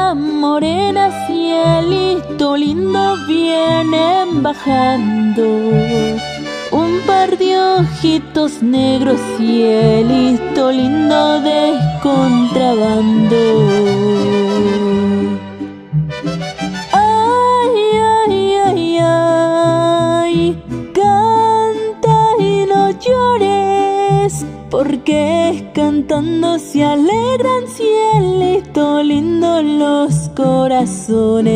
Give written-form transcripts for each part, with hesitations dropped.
luna morena, cielito lindo, vienen bajando. Un par de ojitos negros, cielito lindo de contrabando. Ay, ay, ay, ay, canta y no llores, porque cantando se alegran, cielito lindo, los corazones.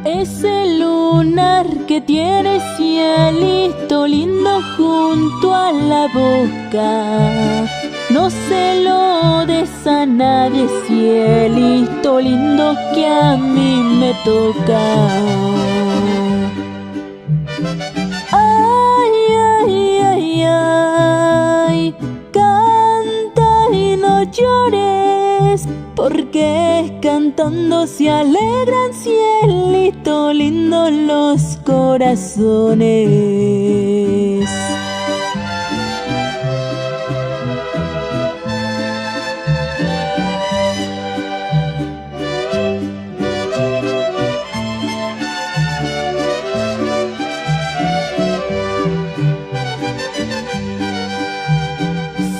Ese lunar que tiene, cielito lindo, junto a la boca, no se lo des a nadie, cielito lindo, que a mí me toca. Ay, ay, ay, ay, canta y no llores, porque cantando se alegran, cielito lindo, los corazones.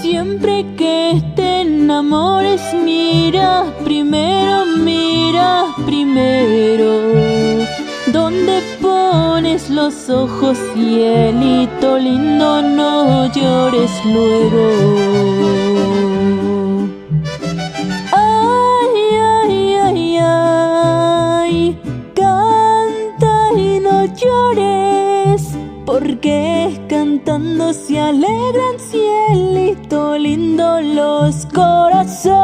Siempre que te enamores, mira primero dónde pones los ojos, cielito lindo, no llores luego. Ay, ay, ay, ay, canta y no llores, porque cantando se alegran, cielito lindo, los corazones.